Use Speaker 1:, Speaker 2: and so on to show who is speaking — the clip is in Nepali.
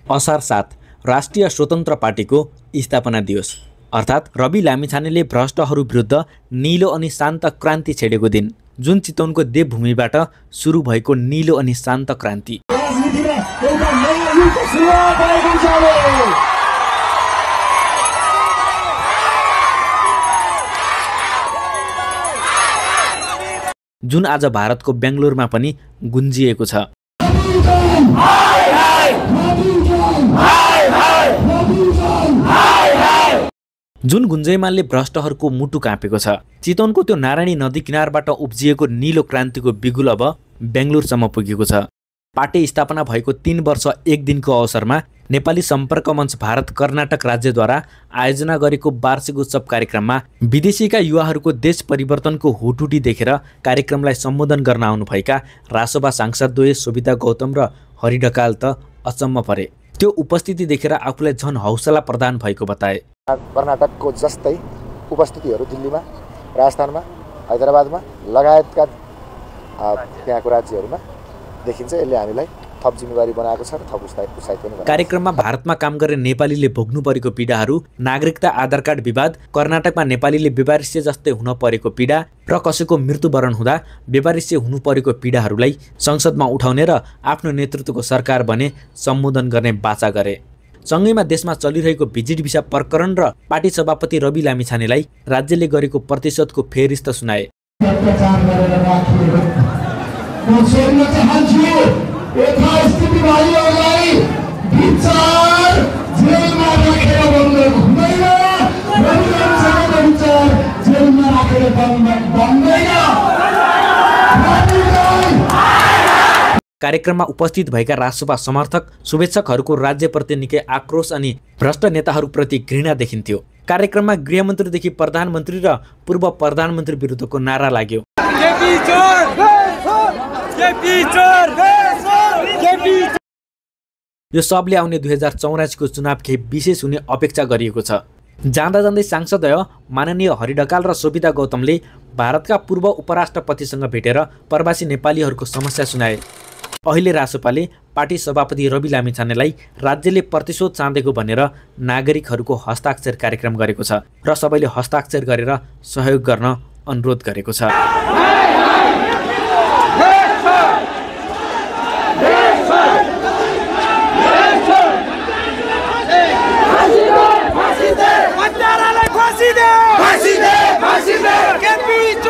Speaker 1: असार 7 राष्ट्रिय स्वतन्त्र पार्टीको स्थापना दिवस अर्थात् रवि लामिछानेले भ्रष्टहरू विरुद्ध नीलो अनि शान्त क्रान्ति छेडेको दिन, जुन चितवनको देवभूमिबाट सुरु भएको नीलो अनि शान्त क्रान्ति। जुन आज भारतको बेङ्गलोरमा पनि गुन्जिएको छ। जुन गुन्जयमानले भ्रष्टहरूको मुटु काँपेको छ। चितवनको त्यो नारायणी नदी किनारबाट उब्जिएको नीलो क्रान्तिको बिगुल अब बेङ्गलोरसम्म पुगेको छ। पार्टी स्थापना भएको 3 वर्ष 1 दिनको अवसरमा नेपाली सम्पर्क मञ्च भारत कर्नाटक राज्यद्वारा आयोजना गरेको वार्षिक उत्सव कार्यक्रममा विदेशीका युवाहरूको देश परिवर्तनको हुटुटी देखेर कार्यक्रमलाई सम्बोधन गर्न आउनुभएका रासोपा सांसदद्वय सोभिता गौतम र हरि ढकाल त अचम्म परे। त्यो उपस्थिति देखेर आफूलाई झन हौसला प्रदान भएको बताए।
Speaker 2: कर्नाटकको जस्तै उपस्थितिहरू दिल्लीमा, राजस्थानमा, हैदराबादमा लगायतका त्यहाँको राज्यहरूमा देखिन्छ। यसले हामीलाई थप जिम्मेवारी बनाएको छ र थप उत्साहित पनि बनाएको छ।
Speaker 1: कार्यक्रममा भारतमा काम गर्ने नेपालीले भोग्नु परेको पीडाहरू, नागरिकता आधार कार्ड विवाद, कर्नाटकमा नेपालीले बेवारिस्य जस्तै हुन परेको पीडा र कसैको मृत्युवरण हुँदा बेवारिस्य हुनु परेको पीडाहरूलाई संसदमा उठाउने र आफ्नो नेतृत्वको सरकार बने सम्बोधन गर्ने बाचा गरे। सँगैमा देशमा चलिरहेको भिजिट भिसा प्रकरण र पार्टी सभापति रवि लामिछानेलाई राज्यले गरेको प्रतिशतको फेरिस्त सुनाए। कार्यक्रममा उपस्थित भएका रासोपा समर्थक शुभेच्छकहरूको राज्यप्रति निकै आक्रोश अनि भ्रष्ट नेताहरूप्रति घृणा देखिन्थ्यो। कार्यक्रममा गृहमन्त्रीदेखि प्रधानमन्त्री र पूर्व प्रधानमन्त्री विरुद्धको नारा लाग्यो। यो सबले आउने 2084 को चुनाव केही विशेष हुने अपेक्षा गरिएको छ। जाँदा जाँदै सांसदय माननीय हरि ढकाल र सोभिता गौतमले भारतका पूर्व उपराष्ट्रपतिसँग भेटेर प्रवासी नेपालीहरूको समस्या सुनाए। अहिले रासोपाले पार्टी सभापति रवि लामिछानेलाई राज्यले प्रतिशोध चाँदेको भनेर नागरिकहरूको हस्ताक्षर कार्यक्रम गरेको छ र सबैले हस्ताक्षर गरेर सहयोग गर्न अनुरोध गरेको छ।
Speaker 3: फाँसी दे